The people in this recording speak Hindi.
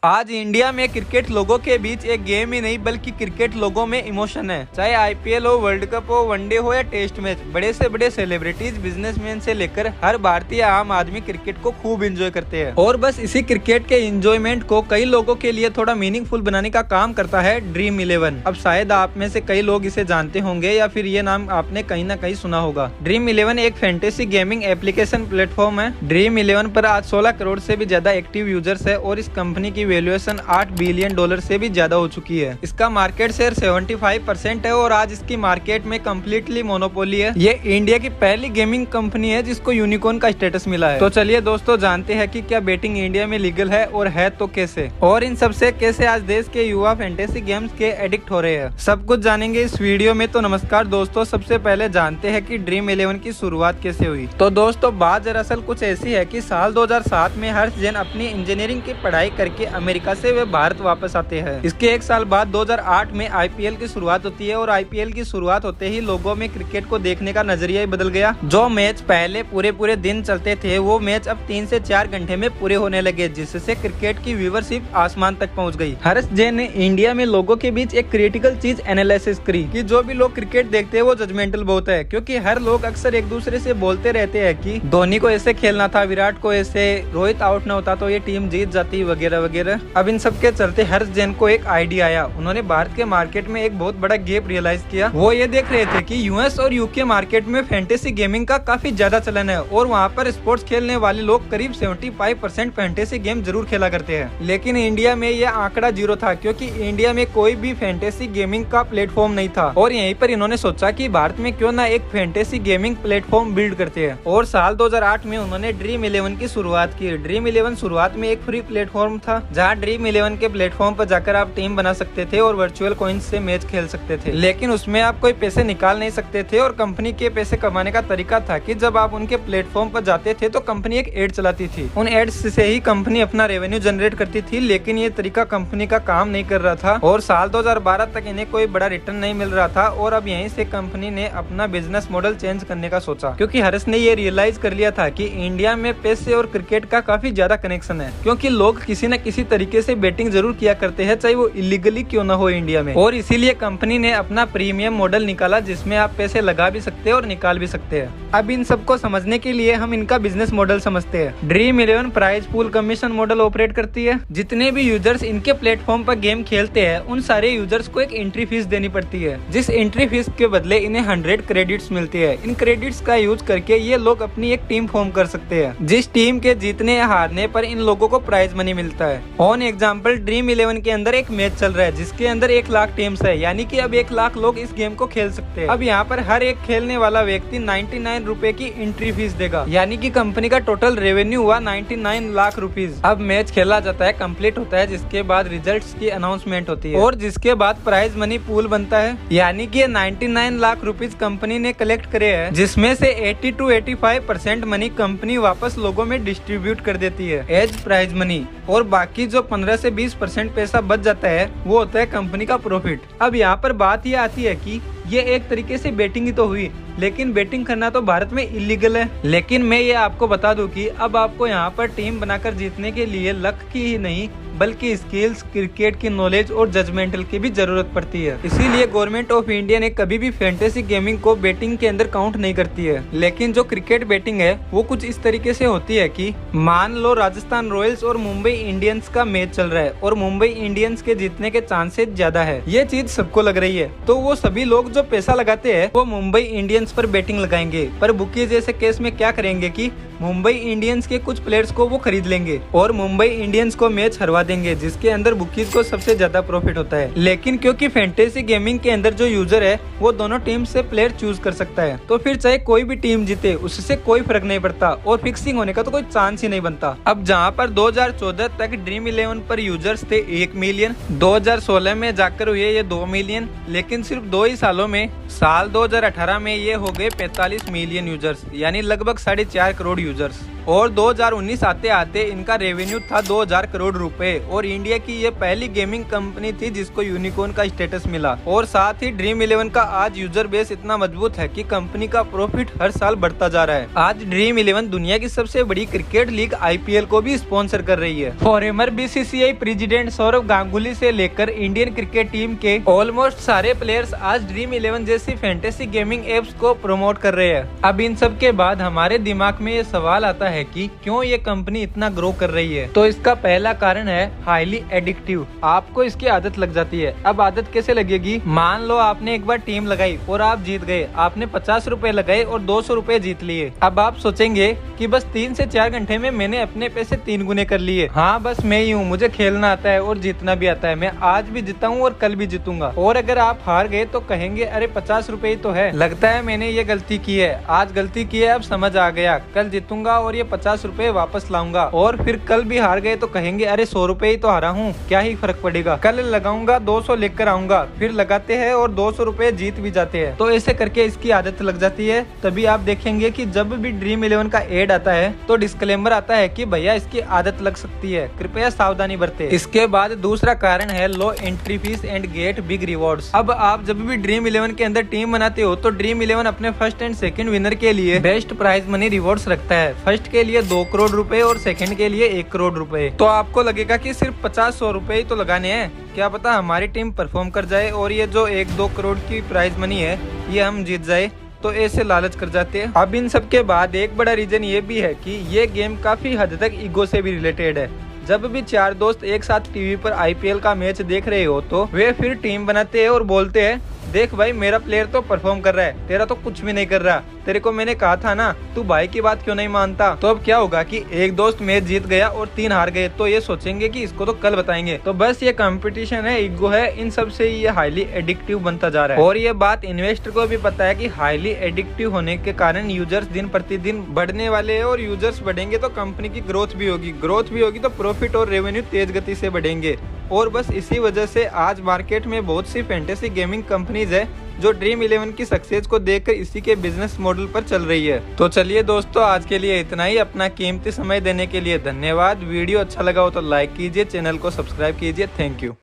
आज इंडिया में क्रिकेट लोगों के बीच एक गेम ही नहीं बल्कि क्रिकेट लोगों में इमोशन है। चाहे आईपीएल हो, वर्ल्ड कप हो, वनडे हो या टेस्ट मैच, बड़े से बड़े सेलिब्रिटीज, बिजनेसमैन से लेकर हर भारतीय आम आदमी क्रिकेट को खूब एंजॉय करते हैं। और बस इसी क्रिकेट के एंजॉयमेंट को कई लोगों के लिए थोड़ा मीनिंगफुल बनाने का काम करता है ड्रीम 11। अब शायद आप में से कई लोग इसे जानते होंगे या फिर ये नाम आपने कहीं ना कहीं सुना होगा। ड्रीम 11 एक फैंटेसी गेमिंग एप्लीकेशन प्लेटफॉर्म है। ड्रीम 11 पर आज 16 करोड़ से भी ज्यादा एक्टिव यूजर्स है और इस कंपनी की वैल्यूएशन $8 बिलियन से भी ज्यादा हो चुकी है। इसका मार्केट शेयर 75% है और आज इसकी मार्केट में कम्प्लीटली मोनोपोली है। ये इंडिया की पहली गेमिंग कंपनी है जिसको यूनिकॉर्न का स्टेटस मिला है। तो चलिए दोस्तों, जानते हैं कि क्या बेटिंग इंडिया में लीगल है और है तो कैसे, और इन सबसे कैसे आज देश के युवा फैंटेसी गेम्स के एडिक्ट हो रहे हैं, सब कुछ जानेंगे इस वीडियो में। तो नमस्कार दोस्तों, सबसे पहले जानते हैं कि ड्रीम 11 की शुरुआत कैसे हुई। तो दोस्तों, बात दरअसल कुछ ऐसी है कि साल 2007 में हर्ष जैन अपनी इंजीनियरिंग की पढ़ाई करके अमेरिका से वे भारत वापस आते हैं। इसके एक साल बाद 2008 में आईपीएल की शुरुआत होती है और आईपीएल की शुरुआत होते ही लोगों में क्रिकेट को देखने का नजरिया ही बदल गया। जो मैच पहले पूरे दिन चलते थे वो मैच अब 3 से 4 घंटे में पूरे होने लगे, जिससे क्रिकेट की व्यूवरशिप आसमान तक पहुंच गई। हर्ष जैन ने इंडिया में लोगों के बीच एक क्रिटिकल चीज एनालिसिस करी कि जो भी लोग क्रिकेट देखते हैं वो जजमेंटल बहुत है, क्योंकि हर लोग अक्सर एक दूसरे से बोलते रहते हैं कि धोनी को ऐसे खेलना था, विराट को ऐसे, रोहित आउट न होता तो ये टीम जीत जाती वगैरह वगैरह। अब इन सब के चलते हर्ष जैन को एक आइडिया आया। उन्होंने भारत के मार्केट में एक बहुत बड़ा गैप रियलाइज किया। वो ये देख रहे थे कि यूएस और यूके मार्केट में फैंटेसी गेमिंग का काफी ज्यादा चलन है और वहाँ पर स्पोर्ट्स खेलने वाले लोग करीब 75% फैंटेसी गेम जरूर खेला करते हैं। लेकिन इंडिया में ये आंकड़ा 0 था, क्योंकि इंडिया में कोई भी फैंटेसी गेमिंग का प्लेटफॉर्म नहीं था। और यहीं पर इन्होंने सोचा कि भारत में क्यों ना एक फैंटेसी गेमिंग प्लेटफॉर्म बिल्ड करते हैं। और साल 2008 में उन्होंने ड्रीम 11 की शुरुआत की। ड्रीम 11 शुरुआत में एक फ्री प्लेटफॉर्म था, जहाँ ड्रीम 11 के प्लेटफॉर्म पर जाकर आप टीम बना सकते थे और वर्चुअल कॉइन्स से मैच खेल सकते थे। लेकिन उसमें आप कोई पैसे निकाल नहीं सकते थे और कंपनी के पैसे कमाने का तरीका था कि जब आप उनके प्लेटफॉर्म पर जाते थे तो कंपनी एक एड चलाती थी। उन एड्स से ही कंपनी अपना रेवेन्यू जनरेट करती थी। लेकिन ये तरीका कंपनी का काम नहीं कर रहा था और साल 2012 तक इन्हें कोई बड़ा रिटर्न नहीं मिल रहा था। और अब यहीं से कंपनी ने अपना बिजनेस मॉडल चेंज करने का सोचा, क्योंकि हर्ष ने ये रियलाइज कर लिया था कि इंडिया में पैसे और क्रिकेट का काफी ज्यादा कनेक्शन है, क्योंकि लोग किसी न किसी तरीके से बेटिंग जरूर किया करते हैं, चाहे वो इलीगली क्यों ना हो इंडिया में। और इसीलिए कंपनी ने अपना प्रीमियम मॉडल निकाला, जिसमें आप पैसे लगा भी सकते हैं और निकाल भी सकते हैं। अब इन सबको समझने के लिए हम इनका बिजनेस मॉडल समझते हैं। Dream 11 prize pool commission model operate करती है। जितने भी यूजर्स इनके प्लेटफॉर्म पर गेम खेलते हैं उन सारे यूजर्स को एक एंट्री फीस देनी पड़ती है, जिस एंट्री फीस के बदले इन्हें 100 क्रेडिट्स मिलती है। इन क्रेडिट्स का यूज करके ये लोग अपनी एक टीम फॉर्म कर सकते हैं, जिस टीम के जीतने या हारने पर इन लोगों को प्राइज मनी मिलता है। ऑन एग्जाम्पल, ड्रीम 11 के अंदर एक मैच चल रहा है जिसके अंदर 1 लाख टीम्स है, यानी कि अब 1 लाख लोग इस गेम को खेल सकते हैं। अब यहाँ पर हर एक खेलने वाला व्यक्ति 99 रुपए की एंट्री फीस देगा, यानी कि कंपनी का टोटल रेवेन्यू हुआ 99 लाख रुपीज। अब मैच खेला जाता है, कंप्लीट होता है, जिसके बाद रिजल्ट्स की अनाउंसमेंट होती है और जिसके बाद प्राइज मनी पूल बनता है, यानी कि 99 लाख रुपीज कंपनी ने कलेक्ट करे हैं, जिसमें से 80 to 85% मनी कंपनी वापस लोगों में डिस्ट्रीब्यूट कर देती है एज प्राइज मनी। और बाकी जो 15 से 20% पैसा बच जाता है वो होता है कंपनी का प्रॉफिट। अब यहाँ पर बात ये आती है कि ये एक तरीके से बेटिंग ही तो हुई, लेकिन बेटिंग करना तो भारत में इलीगल है। लेकिन मैं ये आपको बता दूं कि अब आपको यहाँ पर टीम बनाकर जीतने के लिए लक की ही नहीं बल्कि स्किल्स, क्रिकेट की नॉलेज और जजमेंटल की भी जरूरत पड़ती है। इसीलिए गवर्नमेंट ऑफ इंडिया ने कभी भी फैंटेसी गेमिंग को बेटिंग के अंदर काउंट नहीं करती है। लेकिन जो क्रिकेट बेटिंग है वो कुछ इस तरीके से होती है कि मान लो राजस्थान रॉयल्स और मुंबई इंडियंस का मैच चल रहा है और मुंबई इंडियंस के जीतने के चांसेस ज्यादा है। ये चीज सबको लग रही है, तो वो सभी लोग जो पैसा लगाते हैं वो मुंबई इंडियंस पर बेटिंग लगाएंगे। पर बुकी जैसे केस में क्या करेंगे कि मुंबई इंडियंस के कुछ प्लेयर्स को वो खरीद लेंगे और मुंबई इंडियंस को मैच हरवा देंगे, जिसके अंदर बुकीज को सबसे ज्यादा प्रॉफिट होता है। लेकिन क्योंकि फैंटेसी गेमिंग के अंदर जो यूजर है वो दोनों टीम से प्लेयर चूज कर सकता है, तो फिर चाहे कोई भी टीम जीते उससे कोई फर्क नहीं पड़ता और फिक्सिंग होने का तो कोई चांस ही नहीं बनता। अब जहाँ पर 2014 तक ड्रीम 11 पर यूजर्स थे 1 मिलियन, 2016 में जाकर हुए ये 2 मिलियन, लेकिन सिर्फ 2 ही सालों में साल 2018 में ये हो गए 45 मिलियन यूजर्स, यानी लगभग 4.5 करोड़ यूजर्स। और 2019 आते आते इनका रेवेन्यू था 2000 करोड़ रुपए और इंडिया की ये पहली गेमिंग कंपनी थी जिसको यूनिकॉर्न का स्टेटस मिला। और साथ ही ड्रीम 11 का आज यूजर बेस इतना मजबूत है कि कंपनी का प्रॉफिट हर साल बढ़ता जा रहा है। आज ड्रीम 11 दुनिया की सबसे बड़ी क्रिकेट लीग IPL को भी स्पॉन्सर कर रही है। Former BCCI president Sourav Ganguly से लेकर इंडियन क्रिकेट टीम के ऑलमोस्ट सारे प्लेयर्स आज ड्रीम 11 जैसी फैंटेसी गेमिंग एप्स को प्रमोट कर रहे हैं। अब इन सब के बाद हमारे दिमाग में ये सवाल आता है कि क्यों ये कंपनी इतना ग्रो कर रही है। तो इसका पहला कारण है हाईली एडिक्टिव। आपको इसकी आदत लग जाती है। अब आदत कैसे लगेगी? मान लो आपने एक बार टीम लगाई और आप जीत गए। आपने 50 रुपए लगाए और 200 रुपए जीत लिए। अब आप सोचेंगे कि बस 3 से 4 घंटे में मैंने अपने पैसे 3 गुने कर लिए। हाँ, बस मैं ही हूँ, मुझे खेलना आता है और जीतना भी आता है, मैं आज भी जीता हूँ और कल भी जीतूंगा। और अगर आप हार गए तो कहेंगे अरे 50 रुपए ही तो है, लगता है मैंने ये गलती की है, आज गलती की है, अब समझ आ गया, कल जीतूंगा और ये 50 रुपए वापस लाऊंगा। और फिर कल भी हार गए तो कहेंगे अरे 100 रुपए ही तो हारा हूँ, क्या ही फर्क पड़ेगा, कल लगाऊंगा 200 लेकर आऊंगा। फिर लगाते हैं और 200 रुपए जीत भी जाते हैं। तो ऐसे करके इसकी आदत लग जाती है। तभी आप देखेंगे कि जब भी ड्रीम 11 का एड आता है तो डिस्क्लेमर आता है कि भैया इसकी आदत लग सकती है, कृपया सावधानी बरतें। इसके बाद दूसरा कारण है low entry fee and get big rewards. अब आप जब भी ड्रीम 11 के अंदर टीम बनाते हो तो ड्रीम 11 अपने फर्स्ट एंड सेकंड विनर के लिए बेस्ट प्राइज मनी रिवॉर्ड्स रखता है। फर्स्ट के लिए 2 करोड़ रुपए और सेकंड के लिए 1 करोड़ रुपए। तो आपको लगेगा कि सिर्फ 50-100 रुपए ही तो लगाने हैं, क्या पता हमारी टीम परफॉर्म कर जाए और ये जो 1-2 करोड़ की प्राइज मनी है ये हम जीत जाए, तो ऐसे लालच कर जाते हैं। अब इन सब के बाद एक बड़ा रीजन ये भी है कि ये गेम काफी हद तक ईगो से भी रिलेटेड है। जब भी 4 दोस्त एक साथ टीवी पर IPL का मैच देख रहे हो तो वे फिर टीम बनाते हैं और बोलते हैं देख भाई मेरा प्लेयर तो परफॉर्म कर रहा है, तेरा तो कुछ भी नहीं कर रहा, तेरे को मैंने कहा था ना, तू भाई की बात क्यों नहीं मानता। तो अब क्या होगा कि एक दोस्त मैच जीत गया और 3 हार गए तो ये सोचेंगे कि इसको तो कल बताएंगे। तो बस ये कंपटीशन है, ईगो है, इन सब से ये हाईली एडिक्टिव बनता जा रहा है। और ये बात इन्वेस्टर को भी पता है कि हाईली एडिक्टिव होने के कारण यूजर्स दिन प्रतिदिन बढ़ने वाले हैं और यूजर्स बढ़ेंगे तो कंपनी की ग्रोथ भी होगी तो प्रॉफिट और रेवेन्यू तेज गति से बढ़ेंगे। और बस इसी वजह से आज मार्केट में बहुत सी फैंटेसी गेमिंग कंपनीज है जो ड्रीम 11 की सक्सेस को देखकर इसी के बिजनेस मॉडल पर चल रही है। तो चलिए दोस्तों, आज के लिए इतना ही। अपना कीमती समय देने के लिए धन्यवाद। वीडियो अच्छा लगा हो तो लाइक कीजिए, चैनल को सब्सक्राइब कीजिए। Thank you.